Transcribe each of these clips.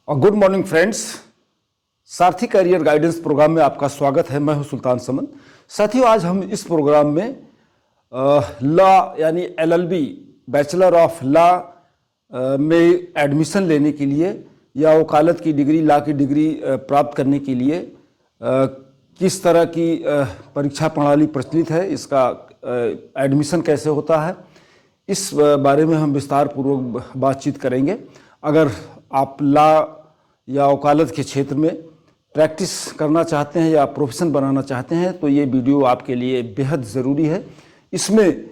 और good morning friends, सारथी career guidance programme में आपका स्वागत है। मैं हूं सुल्तान समन। साथियों, आज हम इस प्रोग्राम में लॉ यानी एलएलबी बैचलर ऑफ लॉ में एडमिशन लेने के लिए या वकालत की डिग्री, लॉ की डिग्री प्राप्त करने के लिए किस तरह की परीक्षा प्रणाली प्रचलित है, इसका एडमिशन कैसे होता है, इस बारे में हम विस्तार पूर्वक बातचीत करेंगे। अगर आप लॉ या वकालत के क्षेत्र में प्रैक्टिस करना चाहते हैं या प्रोफेशन बनाना चाहते हैं तो ये वीडियो आपके लिए बेहद ज़रूरी है। इसमें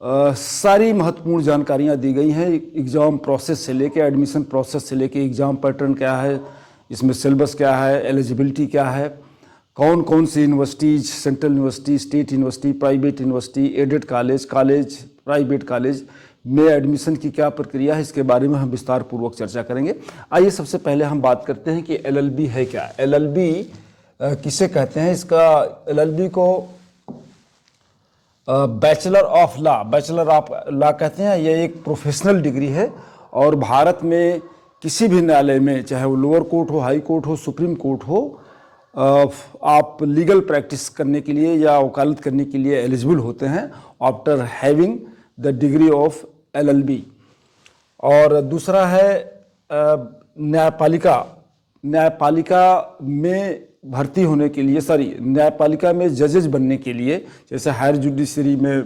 सारी महत्वपूर्ण जानकारियाँ दी गई हैं, एग्ज़ाम प्रोसेस से लेके, एडमिशन प्रोसेस से लेके, एग्ज़ाम पैटर्न क्या है, इसमें सिलेबस क्या है, एलिजिबिलिटी क्या है, कौन कौन सी universities, central university, state university, private university, aided college, private college में एडमिशन की क्या प्रक्रिया है, इसके बारे में हम विस्तार पूर्वक चर्चा करेंगे। आइए सबसे पहले हम बात करते हैं कि एलएलबी है क्या। एलएलबी किसे कहते हैं? इसका एलएलबी को बैचलर ऑफ लॉ कहते हैं। यह एक प्रोफेशनल डिग्री है और भारत में किसी भी न्यायालय में, चाहे वो लोअर कोर्ट हो, हाई कोर्ट हो, सुप्रीम कोर्ट हो, आप लीगल प्रैक्टिस करने के लिए या वकालत करने के लिए एलिजिबल होते हैं after having the degree of LLB. और दूसरा है न्यायपालिका में भर्ती होने के लिए, न्यायपालिका में जजेज बनने के लिए, जैसे हायर जुडिशरी में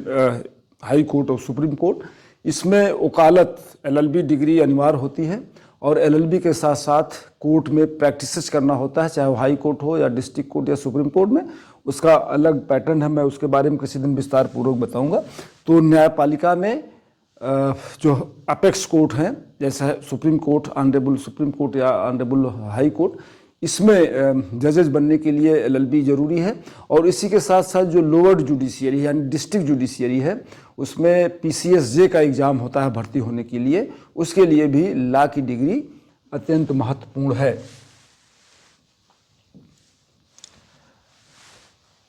हाई कोर्ट और सुप्रीम कोर्ट, इसमें वकालत एलएलबी डिग्री अनिवार्य होती है। और एलएलबी के साथ साथ कोर्ट में प्रैक्टिस करना होता है, चाहे वो हाई कोर्ट हो या डिस्ट्रिक्ट कोर्ट या सुप्रीम कोर्ट में। उसका अलग पैटर्न है, मैं उसके बारे में किसी दिन विस्तार पूर्वक बताऊंगा। तो न्यायपालिका में जो अपेक्स कोर्ट हैं, जैसे supreme court, honourable supreme court या ऑनरेबल हाई कोर्ट, इसमें जजेस बनने के लिए एलएलबी जरूरी है। और इसी के साथ साथ जो लोअर जुडिशियरी यानी डिस्ट्रिक्ट जुडिशियरी है, उसमें पीसीएसजे का एग्ज़ाम होता है भर्ती होने के लिए, उसके लिए भी लॉ की डिग्री अत्यंत महत्वपूर्ण है।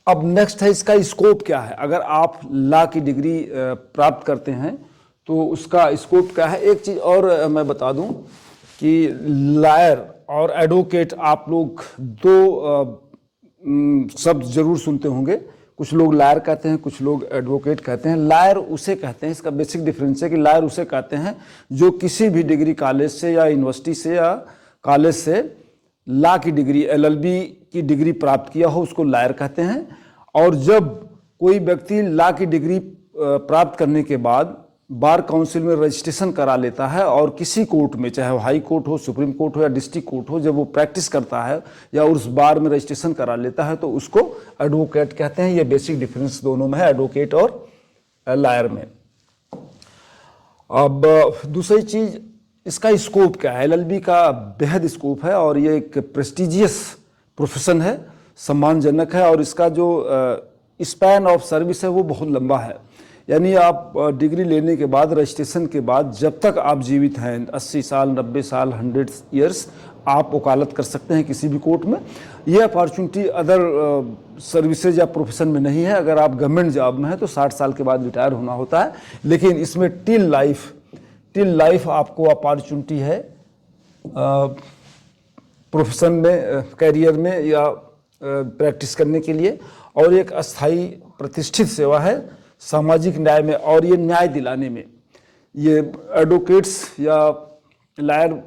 अब नेक्स्ट है इसका स्कोप क्या है। अगर आप लॉ की डिग्री प्राप्त करते हैं तो उसका स्कोप क्या है। एक चीज़ और मैं बता दूं कि लॉयर और एडवोकेट, आप लोग दो शब्द जरूर सुनते होंगे। कुछ लोग लॉयर कहते हैं, कुछ लोग एडवोकेट कहते हैं। लॉयर उसे कहते हैं, इसका बेसिक डिफरेंस है कि लॉयर उसे कहते हैं जो किसी भी डिग्री कॉलेज से या यूनिवर्सिटी से या कॉलेज से लॉ की डिग्री, एलएलबी की डिग्री प्राप्त किया हो, उसको लॉयर कहते हैं। और जब कोई व्यक्ति लॉ की डिग्री प्राप्त करने के बाद बार काउंसिल में रजिस्ट्रेशन करा लेता है और किसी कोर्ट में, चाहे वो हाई कोर्ट हो, सुप्रीम कोर्ट हो या डिस्ट्रिक्ट कोर्ट हो, जब वो प्रैक्टिस करता है या उस बार में रजिस्ट्रेशन करा लेता है तो उसको एडवोकेट कहते हैं। ये बेसिक डिफरेंस दोनों में है, एडवोकेट और लॉयर में। अब दूसरी चीज, इसका स्कोप क्या है। एलएलबी का बेहद स्कोप है और ये एक प्रेस्टिजियस प्रोफेशन है, सम्मानजनक है। और इसका जो स्पैन ऑफ सर्विस है वो बहुत लंबा है। यानी आप डिग्री लेने के बाद, रजिस्ट्रेशन के बाद, जब तक आप जीवित हैं, 80 साल, 90 साल, 100 ईयर्स, आप वकालत कर सकते हैं किसी भी कोर्ट में। ये अपॉर्चुनिटी अदर सर्विसेज या प्रोफेशन में नहीं है। अगर आप गवर्नमेंट जॉब में हैं तो 60 साल के बाद रिटायर होना होता है, लेकिन इसमें टिल लाइफ आपको अपॉर्चुनिटी है प्रोफेशन में, कैरियर में या प्रैक्टिस करने के लिए। और एक अस्थाई प्रतिष्ठित सेवा है सामाजिक न्याय में और ये न्याय दिलाने में। ये एडवोकेट्स या लॉयर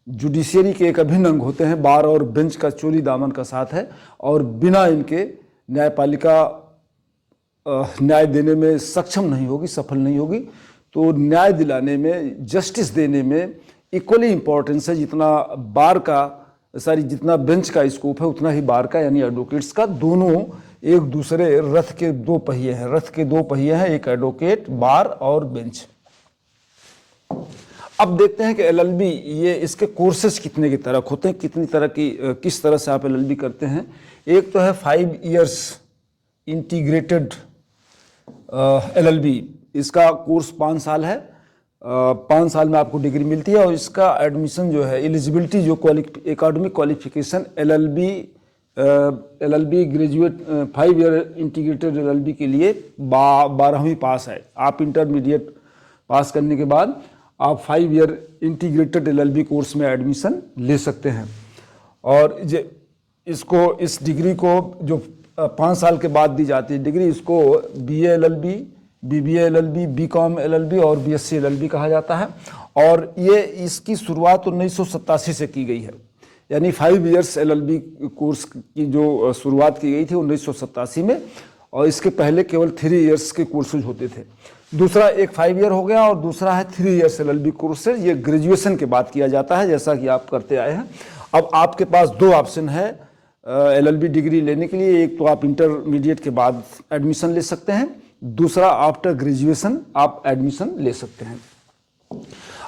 जुडिशियरी के एक अभिन्न अंग होते हैं, बार और बेंच का चोली दामन का साथ है। और बिना इनके न्यायपालिका न्याय देने में सक्षम नहीं होगी, सफल नहीं होगी। तो न्याय दिलाने में, जस्टिस देने में इक्वली इम्पोर्टेंस है। जितना बेंच का स्कोप है उतना ही बार का यानी एडवोकेट्स का। दोनों एक दूसरे रथ के दो पहिए हैं, एक एडवोकेट, बार और बेंच। अब देखते हैं कि एलएलबी, ये इसके कोर्सेज कितने की तरह होते हैं, किस तरह से आप एलएलबी करते हैं। एक तो है 5 इयर्स इंटीग्रेटेड एलएलबी। इसका कोर्स 5 साल है। 5 साल में आपको डिग्री मिलती है। और इसका एडमिशन जो है, एलिजिबिलिटी जो academic qualification LLB graduate 5 year integrated LLB के लिए 12वीं पास है। आप इंटरमीडिएट पास करने के बाद आप 5 ईयर इंटीग्रेटेड LLB कोर्स में एडमिशन ले सकते हैं। और इस डिग्री को जो 5 साल के बाद दी जाती है डिग्री, इसको BA LLB, BBA LLB, BCom LLB और BSc LLB कहा जाता है। और ये इसकी शुरुआत 1987 से की गई है, यानी 5 ईयर्स LLB कोर्स की जो शुरुआत की गई थी 1987 में, और इसके पहले केवल 3 ईयर्स के कोर्सेज होते थे। दूसरा एक 5 ईयर हो गया और दूसरा है 3 ईयर्स LLB कोर्सेज, ये ग्रेजुएशन के बाद किया जाता है जैसा कि आप करते आए हैं। अब आपके पास 2 ऑप्शन है LLB डिग्री लेने के लिए, एक तो आप इंटरमीडिएट के बाद एडमिशन ले सकते हैं, दूसरा आफ्टर ग्रेजुएशन आप एडमिशन ले सकते हैं।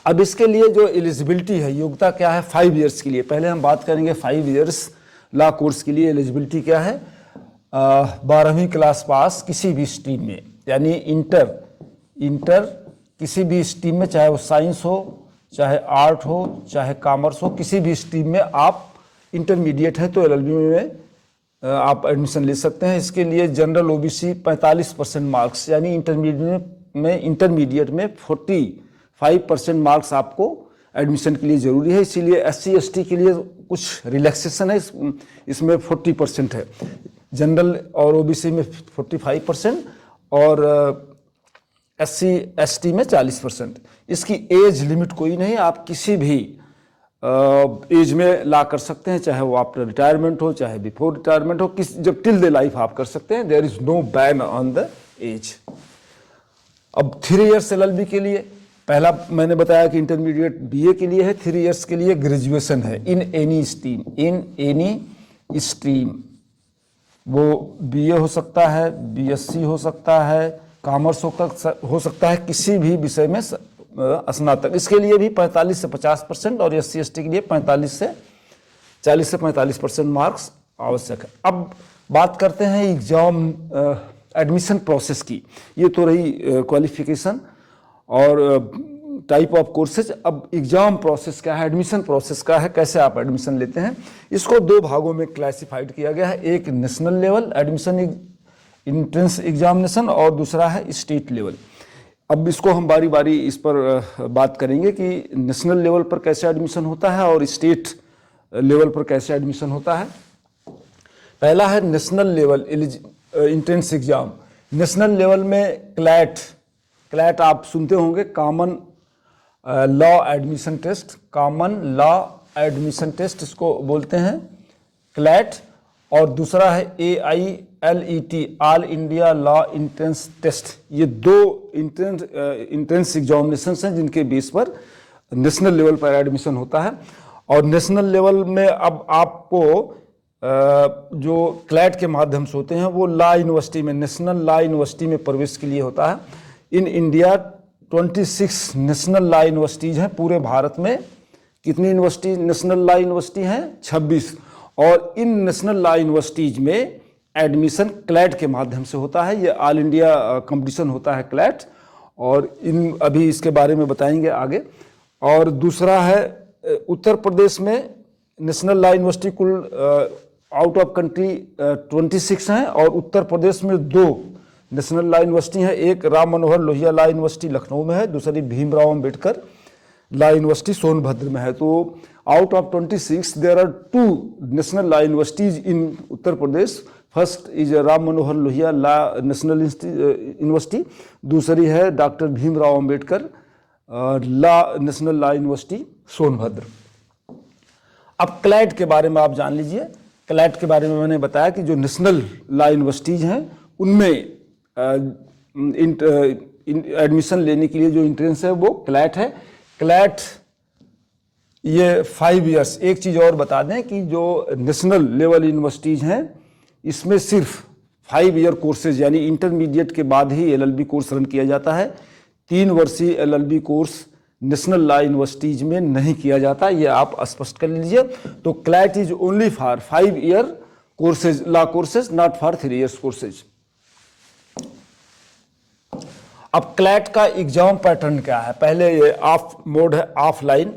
अब इसके लिए जो एलिजिबिलिटी है, योग्यता क्या है 5 ईयर्स के लिए, पहले हम बात करेंगे 5 ईयर्स लॉ कोर्स के लिए एलिजिबिलिटी क्या है। 12वीं क्लास पास किसी भी स्ट्रीम में, यानी इंटर किसी भी स्ट्रीम में, चाहे वो साइंस हो, चाहे आर्ट हो, चाहे कॉमर्स हो, किसी भी स्ट्रीम में आप इंटरमीडिएट है तो LLB में आप एडमिशन ले सकते हैं। इसके लिए जनरल OBC 45% मार्क्स, यानी इंटरमीडिएट में 45% मार्क्स आपको एडमिशन के लिए ज़रूरी है। इसीलिए SC ST के लिए कुछ रिलैक्सेशन है, इसमें 40% है, जनरल और OBC में 45% और SC ST में 40%। इसकी एज लिमिट कोई नहीं, आप किसी भी एज में ला कर सकते हैं, चाहे वो आफ्टर रिटायरमेंट हो, चाहे बिफोर रिटायरमेंट हो, जब टिल द लाइफ आप कर सकते हैं। There is no ban on the age. अब 3 ईयर्स LLB के लिए, पहला मैंने बताया कि इंटरमीडिएट BA के लिए है, 3 ईयर्स के लिए ग्रेजुएशन है इन एनी स्ट्रीम। वो BA हो सकता है, BSc हो सकता है, कॉमर्स हो सकता है, किसी भी विषय में स्नातक। इसके लिए भी 45 से 50% और SC ST के लिए 40 से 45% मार्क्स आवश्यक है। अब बात करते हैं एग्जाम एडमिशन प्रोसेस की। ये तो रही क्वालिफिकेशन और टाइप ऑफ कोर्सेज। अब एग्जाम प्रोसेस क्या है, एडमिशन प्रोसेस क्या है, कैसे आप एडमिशन लेते हैं, इसको 2 भागों में क्लासिफाइड किया गया है। एक national level admission entrance examination और दूसरा है स्टेट लेवल। अब इसको हम बारी बारी इस पर बात करेंगे कि नेशनल लेवल पर कैसे एडमिशन होता है और स्टेट लेवल पर कैसे एडमिशन होता है। पहला है national level entrance exam. National level में क्लैट आप सुनते होंगे, common law admission test, common law admission test इसको बोलते हैं क्लैट। और दूसरा है AILET, all India law entrance test. ये 2 एंट्रेंस एग्जामिनेशन हैं जिनके बेस पर नेशनल लेवल पर एडमिशन होता है। और नेशनल लेवल में अब आपको जो क्लैट के माध्यम से होते हैं वो लॉ यूनिवर्सिटी में, नेशनल लॉ यूनिवर्सिटी में प्रवेश के लिए होता है। In India 26 national law universities हैं पूरे भारत में। कितनी यूनिवर्सिटी नेशनल लॉ यूनिवर्सिटी हैं? 26। और इन नेशनल लॉ यूनिवर्सिटीज़ में एडमिशन क्लैट के माध्यम से होता है। ये ऑल इंडिया कंपटीशन होता है क्लैट, और अभी इसके बारे में बताएंगे आगे। और दूसरा है उत्तर प्रदेश में नेशनल लॉ यूनिवर्सिटी कुल आउट ऑफ कंट्री 26 हैं, और उत्तर प्रदेश में 2 नेशनल लॉ यूनिवर्सिटी हैं। एक राम मनोहर लोहिया लॉ यूनिवर्सिटी लखनऊ में है, दूसरी भीमराव अंबेडकर लॉ यूनिवर्सिटी सोनभद्र में है। तो out of 26 there are 2 national law universities in Uttar Pradesh. First is Ram Manohar Lohia law national university, दूसरी है doctor Bhimrao Ambedkar national law university Sonbhadra. अब क्लैट के बारे में आप जान लीजिए। क्लैट के बारे में मैंने बताया कि जो नेशनल लॉ यूनिवर्सिटीज हैं उनमें एडमिशन लेने के लिए जो एंट्रेंस है वो क्लैट है। क्लैट ये 5 ईयर्स। एक चीज़ और बता दें कि जो नेशनल लेवल यूनिवर्सिटीज हैं इसमें सिर्फ 5 ईयर कोर्सेज, यानी इंटरमीडिएट के बाद ही LLB कोर्स रन किया जाता है। 3 वर्षीय LLB course national law universities में नहीं किया जाता, ये आप स्पष्ट कर लीजिए। तो CLAT is only for 5 year courses, law courses, not for 3 years courses. अब क्लैट का एग्जाम पैटर्न क्या है? पहले ये ऑफ मोड है, ऑफलाइन,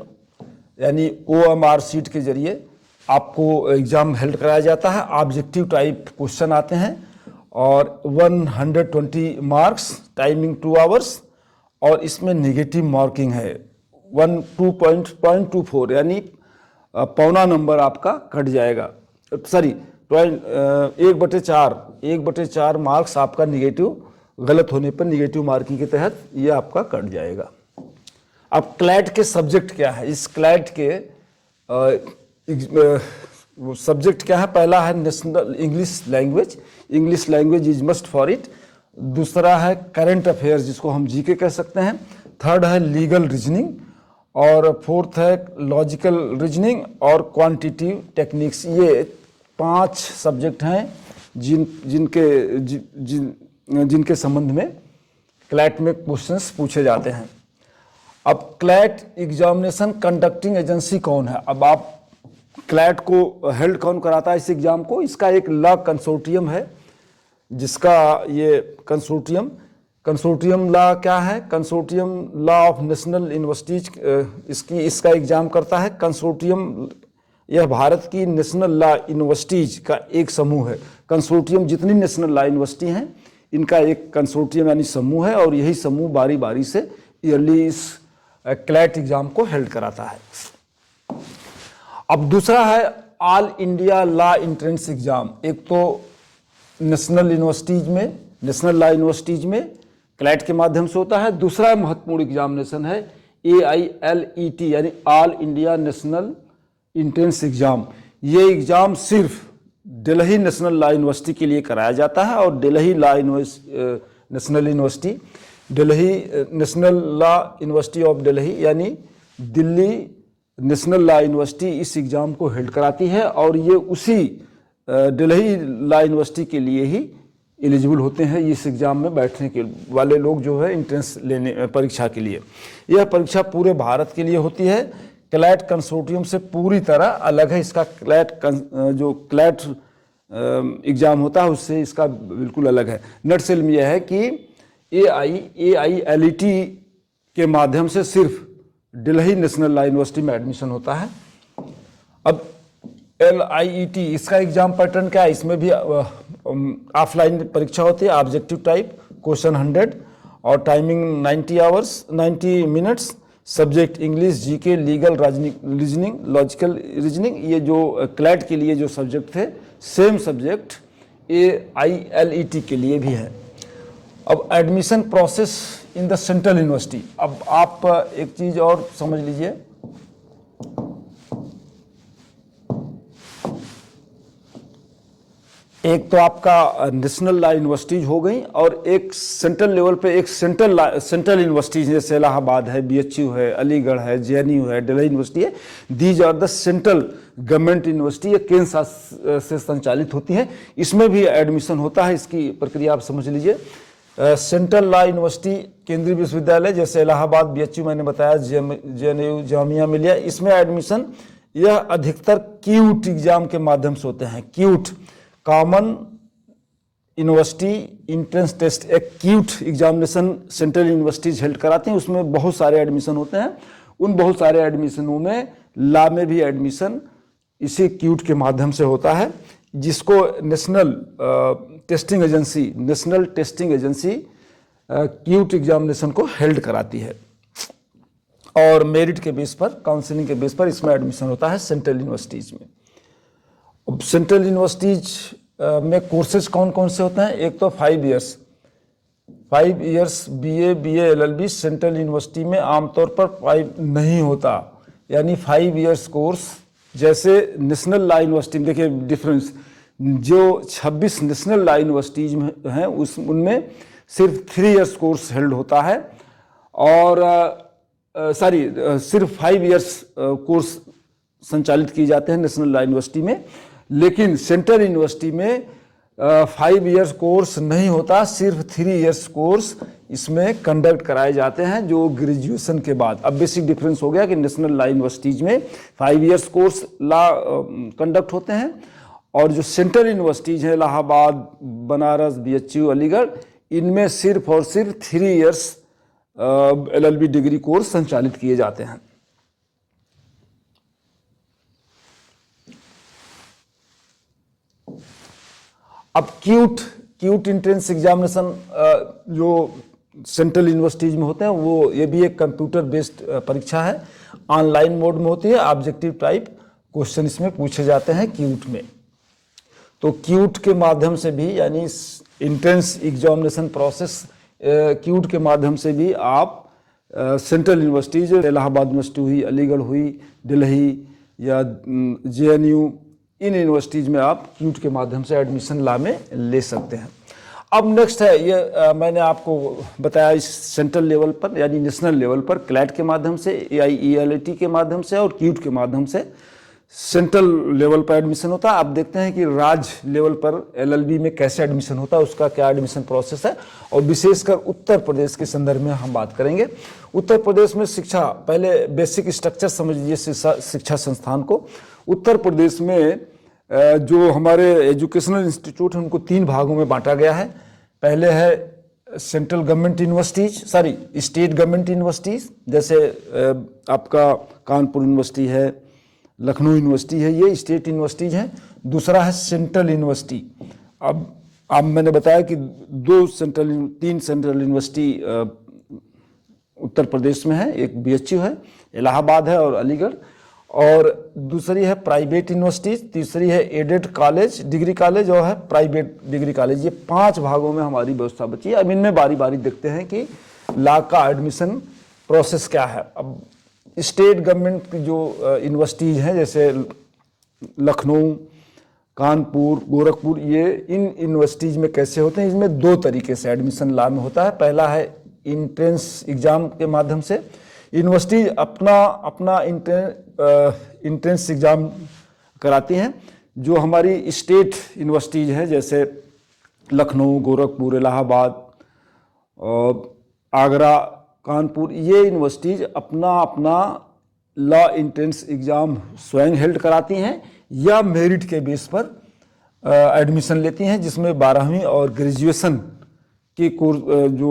यानी OMR सीट के जरिए आपको एग्जाम हेल्ड कराया जाता है। ऑब्जेक्टिव टाइप क्वेश्चन आते हैं और 120 मार्क्स, टाइमिंग 2 आवर्स, और इसमें नेगेटिव मार्किंग है। 12.24 यानी पौना नंबर आपका कट जाएगा, सॉरी 1/4 मार्क्स आपका निगेटिव, गलत होने पर निगेटिव मार्किंग के तहत ये आपका कट जाएगा। अब क्लैट के सब्जेक्ट क्या है? इस क्लैट के सब्जेक्ट क्या है? पहला है national English language, English language is must for it. दूसरा है करंट अफेयर्स जिसको हम जीके कह सकते हैं। थर्ड है लीगल रीजनिंग और फोर्थ है लॉजिकल रीजनिंग और क्वांटिटिव टेक्निक्स। ये 5 सब्जेक्ट हैं जिनके संबंध में क्लैट में क्वेश्चंस पूछे जाते हैं। अब क्लैट एग्जामिनेशन कंडक्टिंग एजेंसी कौन है? अब आप क्लैट को हेल्ड कौन कराता है इस एग्जाम को? इसका एक लॉ कंसोर्टियम है, जिसका ये कंसोर्टियम लॉ क्या है? Consortium law of national universities इसका एग्जाम करता है। कंसोर्टियम यह भारत की नेशनल लॉ यूनिवर्सिटीज का एक समूह है। कंसोर्टियम जितनी नेशनल लॉ यूनिवर्सिटी हैं इनका एक कंसोर्टियम यानी समूह है, और यही समूह बारी बारी से ईयरली इस क्लैट एग्जाम को हेल्ड कराता है। अब दूसरा है all India law entrance exam. एक तो नेशनल लॉ यूनिवर्सिटीज में क्लैट के माध्यम से होता है। दूसरा महत्वपूर्ण एग्जामिनेशन है AILET यानी all India national entrance exam. ये एग्जाम सिर्फ दिल्ली नेशनल लॉ यूनिवर्सिटी के लिए कराया जाता है, और Delhi national law university of Delhi यानी दिल्ली नेशनल लॉ यूनिवर्सिटी इस एग्जाम को हेल्ड कराती है, और ये उसी दिल्ली लॉ यूनिवर्सिटी के लिए ही एलिजिबल होते हैं इस एग्जाम में बैठने के वाले लोग जो है एंट्रेंस लेने परीक्षा के लिए। यह परीक्षा पूरे भारत के लिए होती है। क्लैट कंसोर्टियम से पूरी तरह अलग है। इसका जो क्लैट एग्जाम होता है उससे इसका बिल्कुल अलग है। नटसेल में यह है कि AILET के माध्यम से सिर्फ दिल्ली नेशनल लॉ यूनिवर्सिटी में एडमिशन होता है। अब LIET इसका एग्जाम पैटर्न क्या है? इसमें भी ऑफलाइन परीक्षा होती है, ऑब्जेक्टिव टाइप, क्वेश्चन 100 और timing 90 minutes. Subject English, GK, legal reasoning, logical reasoning. ये जो क्लैट के लिए जो सब्जेक्ट थे सेम सब्जेक्ट AILET के लिए भी है। अब admission process in the central university. अब आप एक चीज और समझ लीजिए, एक तो आपका नेशनल लॉ यूनिवर्सिटीज हो गई, और एक सेंट्रल लेवल पे एक सेंट्रल यूनिवर्सिटीज जैसे इलाहाबाद है, BHU है, अलीगढ़ है, JNU है, दिल्ली यूनिवर्सिटी है। These are the central government university, ये केंद्र शासित से संचालित होती है। इसमें भी एडमिशन होता है। इसकी प्रक्रिया आप समझ लीजिए। सेंट्रल लॉ यूनिवर्सिटी केंद्रीय विश्वविद्यालय जैसे इलाहाबाद, BHU मैंने बताया, JNU, जामिया मिलिया, इसमें एडमिशन यह अधिकतर क्यूट एग्जाम के माध्यम से होते हैं। CUET common university entrance test, एक CUET examination central universities held कराती हैं। उसमें बहुत सारे एडमिशन होते हैं। उन बहुत सारे एडमिशनों में लॉ में भी एडमिशन इसी क्यूट के माध्यम से होता है, जिसको national testing agency cute examination को हेल्ड कराती है, और मेरिट के बेस पर, काउंसलिंग के बेस पर इसमें एडमिशन होता है सेंट्रल यूनिवर्सिटीज में। अब सेंट्रल यूनिवर्सिटीज में कोर्सेज कौन कौन से होते हैं? एक तो 5 years BA LLB central university में आमतौर पर 5 नहीं होता, यानी 5 इयर्स कोर्स जैसे नेशनल लॉ यूनिवर्सिटी में। देखिए डिफरेंस, जो 26 नेशनल लॉ यूनिवर्सिटीज में हैं उनमें सिर्फ 3 इयर्स कोर्स हेल्ड होता है, और सिर्फ 5 इयर्स कोर्स संचालित किए जाते हैं नेशनल लॉ यूनिवर्सिटी में। लेकिन सेंट्रल यूनिवर्सिटी में 5 इयर्स कोर्स नहीं होता, सिर्फ 3 इयर्स कोर्स इसमें कंडक्ट कराए जाते हैं, जो ग्रेजुएशन के बाद। अब बेसिक डिफरेंस हो गया कि नेशनल लॉ यूनिवर्सिटीज में 5 इयर्स कोर्स लॉ कंडक्ट होते हैं, और जो सेंट्रल यूनिवर्सिटीज हैं इलाहाबाद, बनारस, BHU, अलीगढ़, इनमें सिर्फ और सिर्फ 3 इयर्स LLB डिग्री कोर्स संचालित किए जाते हैं। अब क्यूट एंट्रेंस एग्जामिनेशन जो सेंट्रल यूनिवर्सिटीज में होते हैं वो, ये भी एक कंप्यूटर बेस्ड परीक्षा है, ऑनलाइन मोड में होती है। ऑब्जेक्टिव टाइप क्वेश्चन इसमें पूछे जाते हैं क्यूट में। तो क्यूट के माध्यम से भी, यानी इंट्रेंस एग्जामिनेशन प्रोसेस क्यूट के माध्यम से भी आप सेंट्रल यूनिवर्सिटीज, इलाहाबाद यूनिवर्सिटी हुई, अलीगढ़ हुई, दिल्ली या JNU, इन यूनिवर्सिटीज में आप क्यूट के माध्यम से एडमिशन ला में ले सकते हैं। अब नेक्स्ट है ये मैंने आपको बताया इस सेंट्रल लेवल पर यानी नेशनल लेवल पर क्लैट के माध्यम से, AIELAT के माध्यम से और क्यूट के माध्यम से सेंट्रल लेवल पर एडमिशन होता है। आप देखते हैं कि राज्य लेवल पर LLB में कैसे एडमिशन होता है, उसका क्या एडमिशन प्रोसेस है, और विशेषकर उत्तर प्रदेश के संदर्भ में हम बात करेंगे। उत्तर प्रदेश में शिक्षा, पहले बेसिक स्ट्रक्चर समझ लीजिए शिक्षा संस्थान को। उत्तर प्रदेश में जो हमारे एजुकेशनल इंस्टीट्यूट हैं उनको 3 भागों में बांटा गया है। पहले है central government universities, state government universities, जैसे आपका कानपुर यूनिवर्सिटी है, लखनऊ यूनिवर्सिटी है, ये स्टेट यूनिवर्सिटीज हैं। दूसरा है सेंट्रल यूनिवर्सिटी। अब मैंने बताया कि 3 सेंट्रल यूनिवर्सिटी उत्तर प्रदेश में है, एक BHU है, इलाहाबाद है और अलीगढ़, और दूसरी है प्राइवेट यूनिवर्सिटीज, तीसरी है एडेड कॉलेज, डिग्री कॉलेज, और है प्राइवेट डिग्री कॉलेज। ये 5 भागों में हमारी व्यवस्था बची है। अब इनमें बारी बारी देखते हैं कि ला का एडमिशन प्रोसेस क्या है। अब स्टेट गवर्नमेंट की जो यूनिवर्सिटीज हैं जैसे लखनऊ, कानपुर, गोरखपुर, ये इन यूनिवर्सिटीज में कैसे होते हैं, इसमें 2 तरीके से एडमिशन ला में होता है। पहला है इंट्रेंस एग्जाम के माध्यम से। यूनिवर्सिटी अपना इंट्रेंस एग्जाम कराती हैं। जो हमारी स्टेट यूनिवर्सिटीज हैं जैसे लखनऊ, गोरखपुर, इलाहाबाद, आगरा, कानपुर, ये यूनिवर्सिटीज अपना लॉ एंट्रेंस एग्ज़ाम स्वयं हेल्ड कराती हैं या मेरिट के बेस पर एडमिशन लेती हैं, जिसमें 12वीं और ग्रेजुएशन की कोर्स जो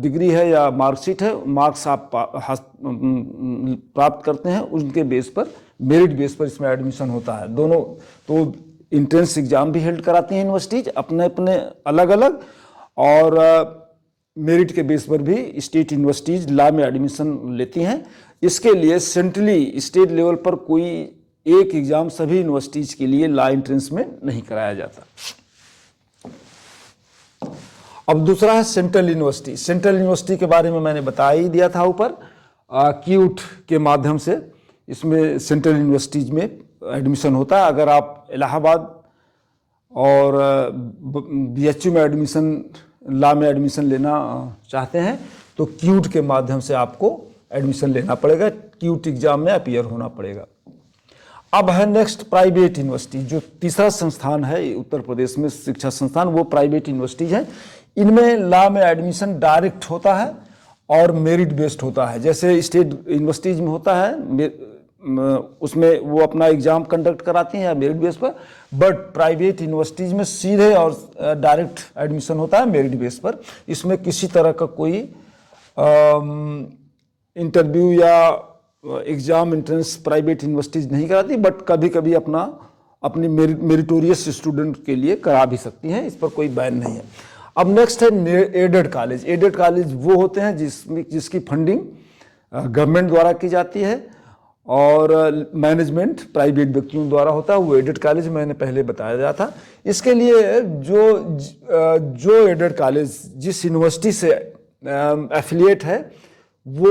डिग्री है या मार्कशीट है, मार्क्स आप प्राप्त करते हैं, उनके बेस पर, मेरिट बेस पर इसमें एडमिशन होता है। दोनों तो इंट्रेंस एग्ज़ाम भी हेल्ड कराती हैं यूनिवर्सिटीज अपने अपने अलग अलग, और मेरिट के बेस पर भी स्टेट यूनिवर्सिटीज लॉ में एडमिशन लेती हैं। इसके लिए सेंट्रली स्टेट लेवल पर कोई एक एग्ज़ाम सभी यूनिवर्सिटीज के लिए लॉ एंट्रेंस में नहीं कराया जाता। अब दूसरा है सेंट्रल यूनिवर्सिटी। सेंट्रल यूनिवर्सिटी के बारे में मैंने बता ही दिया था ऊपर, क्यूट के माध्यम से इसमें सेंट्रल यूनिवर्सिटीज में एडमिशन होता है। अगर आप इलाहाबाद और BHU में एडमिशन, लॉ में एडमिशन लेना चाहते हैं तो क्यूट के माध्यम से आपको एडमिशन लेना पड़ेगा, क्यूट एग्जाम में अपीयर होना पड़ेगा। अब है नेक्स्ट प्राइवेट यूनिवर्सिटी, जो तीसरा संस्थान है उत्तर प्रदेश में शिक्षा संस्थान, वो प्राइवेट यूनिवर्सिटीज है। इनमें लॉ में एडमिशन डायरेक्ट होता है और मेरिट बेस्ड होता है। जैसे स्टेट यूनिवर्सिटीज में होता है, उसमें वो अपना एग्जाम कंडक्ट कराती हैं या मेरिट बेस पर, बट प्राइवेट यूनिवर्सिटीज में सीधे और डायरेक्ट एडमिशन होता है मेरिट बेस पर। इसमें किसी तरह का कोई इंटरव्यू या एग्जाम एंट्रेंस प्राइवेट यूनिवर्सिटीज नहीं कराती, बट कभी कभी अपनी मेरिटोरियस स्टूडेंट के लिए करा भी सकती हैं, इस पर कोई बैन नहीं है। अब नेक्स्ट है एडेड कॉलेज। एडेड कॉलेज वो होते हैं जिसकी फंडिंग गवर्नमेंट द्वारा की जाती है और मैनेजमेंट प्राइवेट व्यक्तियों द्वारा होता है, वो एडेड कॉलेज मैंने पहले बताया गया था। इसके लिए जो एडेड कॉलेज जिस यूनिवर्सिटी से एफिलिएट है, वो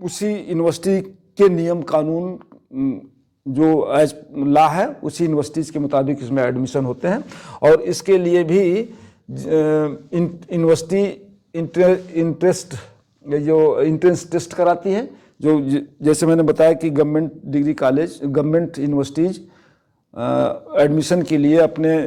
उसी यूनिवर्सिटी के नियम कानून जो एज लॉ है उसी यूनिवर्सिटीज़ के मुताबिक इसमें एडमिशन होते हैं। और इसके लिए भी यूनिवर्सिटी इंट्रेंस टेस्ट कराती है, जो जैसे मैंने बताया कि government degree college, government universities admission के लिए अपने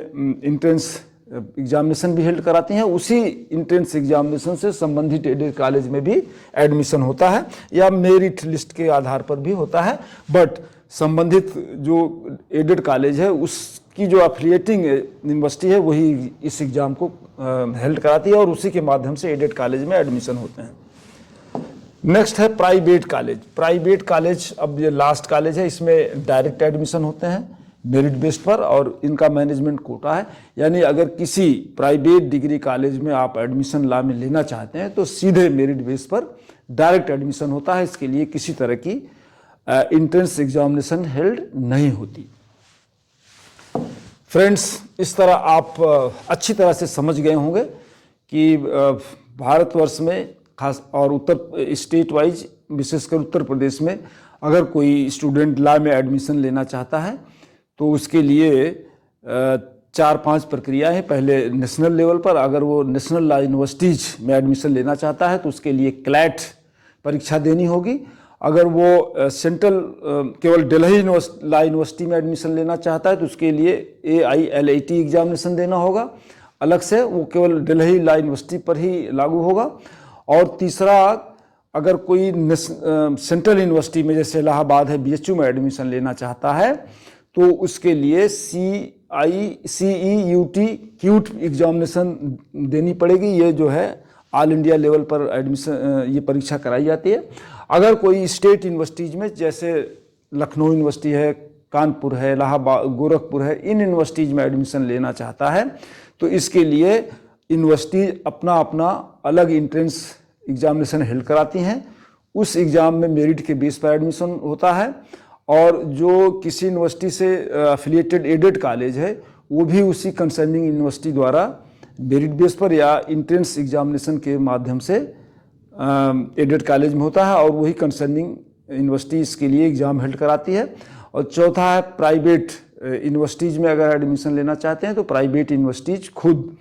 इंट्रेंस एग्जामिनेशन भी हेल्ड कराती हैं, उसी इंट्रेंस एग्जामिनेशन से संबंधित एडेड कॉलेज में भी एडमिशन होता है या मेरिट लिस्ट के आधार पर भी होता है। बट संबंधित जो एडेड कॉलेज है उसकी जो एफिलिएटिंग यूनिवर्सिटी है वही इस एग्ज़ाम को हेल्ड कराती है और उसी के माध्यम से एडेड कॉलेज में एडमिशन होते हैं। नेक्स्ट है प्राइवेट कॉलेज। प्राइवेट कॉलेज अब ये लास्ट कॉलेज है, इसमें डायरेक्ट एडमिशन होते हैं मेरिट बेस पर, और इनका मैनेजमेंट कोटा है। यानी अगर किसी प्राइवेट डिग्री कॉलेज में आप एडमिशन लॉ में लेना चाहते हैं तो सीधे मेरिट बेस पर डायरेक्ट एडमिशन होता है। इसके लिए किसी तरह की एंट्रेंस एग्जामिनेशन हेल्ड नहीं होती। फ्रेंड्स, इस तरह आप अच्छी तरह से समझ गए होंगे कि भारतवर्ष में खास और उत्तर स्टेट वाइज, विशेषकर उत्तर प्रदेश में अगर कोई स्टूडेंट लॉ में एडमिशन लेना चाहता है तो उसके लिए 4-5 प्रक्रिया है। पहले नेशनल लेवल पर अगर वो नेशनल लॉ यूनिवर्सिटीज में एडमिशन लेना चाहता है तो उसके लिए क्लैट परीक्षा देनी होगी। अगर वो सेंट्रल केवल दिल्ली लॉ यूनिवर्सिटी में एडमिशन लेना चाहता है तो उसके लिए AILAT एग्जामिनेशन देना होगा अलग से, वो केवल दिल्ली लॉ यूनिवर्सिटी पर ही लागू होगा। और तीसरा, अगर कोई सेंट्रल यूनिवर्सिटी में जैसे इलाहाबाद है BHU में एडमिशन लेना चाहता है तो उसके लिए CEUT एग्जामिनेशन देनी पड़ेगी। ये जो है ऑल इंडिया लेवल पर एडमिशन ये परीक्षा कराई जाती है। अगर कोई स्टेट यूनिवर्सिटीज़ में जैसे लखनऊ यूनिवर्सिटी है, कानपुर है, इलाहाबाद, गोरखपुर है, इन यूनिवर्सिटीज़ में एडमिशन लेना चाहता है तो इसके लिए यूनिवर्सिटी अपना अपना अलग एंट्रेंस एग्जामिनेशन हेल्ड कराती हैं। उस एग्ज़ाम में मेरिट के बेस पर एडमिशन होता है, और जो किसी यूनिवर्सिटी से एफिलिएटेड एडेड कॉलेज है वो भी उसी कंसर्निंग यूनिवर्सिटी द्वारा मेरिट बेस पर या एंट्रेंस एग्जामिनेशन के माध्यम से एडेड कॉलेज में होता है, और वही कंसर्निंग यूनिवर्सिटी इसके लिए एग्ज़ाम हेल्ड कराती है। और चौथा है, प्राइवेट यूनिवर्सिटीज़ में अगर एडमिशन लेना चाहते हैं तो प्राइवेट यूनिवर्सिटीज़ खुद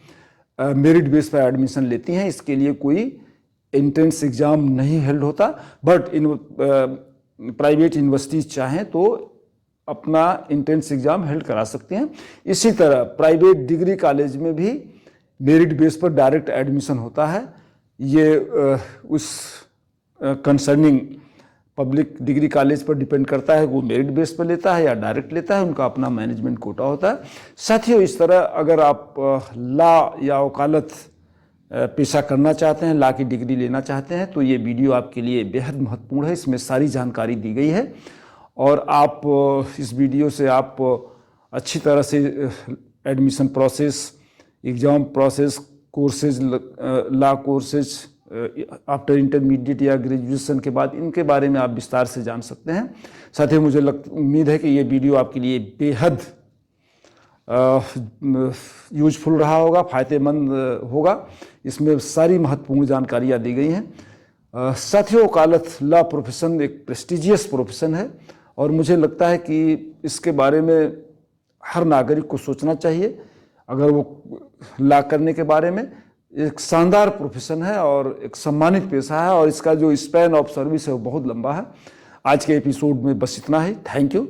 मेरिट बेस पर एडमिशन लेती हैं। इसके लिए कोई एंट्रेंस एग्ज़ाम नहीं हेल्ड होता, बट प्राइवेट यूनिवर्सिटीज़ चाहें तो अपना एंट्रेंस एग्ज़ाम हेल्ड करा सकते हैं। इसी तरह प्राइवेट डिग्री कॉलेज में भी मेरिट बेस पर डायरेक्ट एडमिशन होता है। ये उस कंसर्निंग पब्लिक डिग्री कॉलेज पर डिपेंड करता है, वो मेरिट बेस पर लेता है या डायरेक्ट लेता है, उनका अपना मैनेजमेंट कोटा होता है। साथियों, इस तरह अगर आप लॉ या वकालत पेशा करना चाहते हैं, लॉ की डिग्री लेना चाहते हैं तो ये वीडियो आपके लिए बेहद महत्वपूर्ण है। इसमें सारी जानकारी दी गई है और आप इस वीडियो से आप अच्छी तरह से admission process, exam process, courses, law courses after intermediate या ग्रेजुएशन के बाद, इनके बारे में आप विस्तार से जान सकते हैं। साथियों, मुझे उम्मीद है कि ये वीडियो आपके लिए बेहद यूजफुल रहा होगा, फ़ायदेमंद होगा। इसमें सारी महत्वपूर्ण जानकारियाँ दी गई हैं। साथियों, वकालत लॉ प्रोफेशन एक प्रेस्टिजियस प्रोफेशन है और मुझे लगता है कि इसके बारे में हर नागरिक को सोचना चाहिए। अगर वो लॉ करने के बारे में, एक शानदार प्रोफेशन है और एक सम्मानित पेशा है, और इसका जो स्पैन ऑफ सर्विस है वो बहुत लंबा है। आज के एपिसोड में बस इतना ही। Thank you.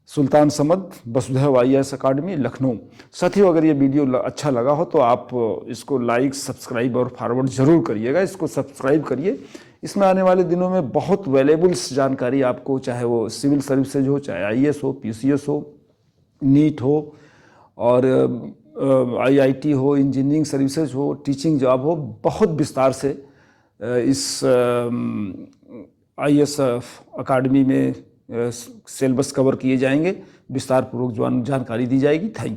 Sultan Samad, Vasudhaiva IAS academy, Lucknow. साथियों, अगर ये वीडियो अच्छा लगा हो तो आप इसको लाइक, सब्सक्राइब और फॉरवर्ड ज़रूर करिएगा। इसको सब्सक्राइब करिए। इसमें आने वाले दिनों में बहुत वैल्यूएबल्स जानकारी आपको, चाहे वो सिविल सर्विसेज हो, चाहे IAS हो, PCS हो, नीट हो, और IIT हो, इंजीनियरिंग सर्विसेज हो, टीचिंग जॉब हो, बहुत विस्तार से इस IAS अकाडमी में सिलेबस कवर किए जाएंगे, विस्तारपूर्वक जानकारी दी जाएगी। Thank you.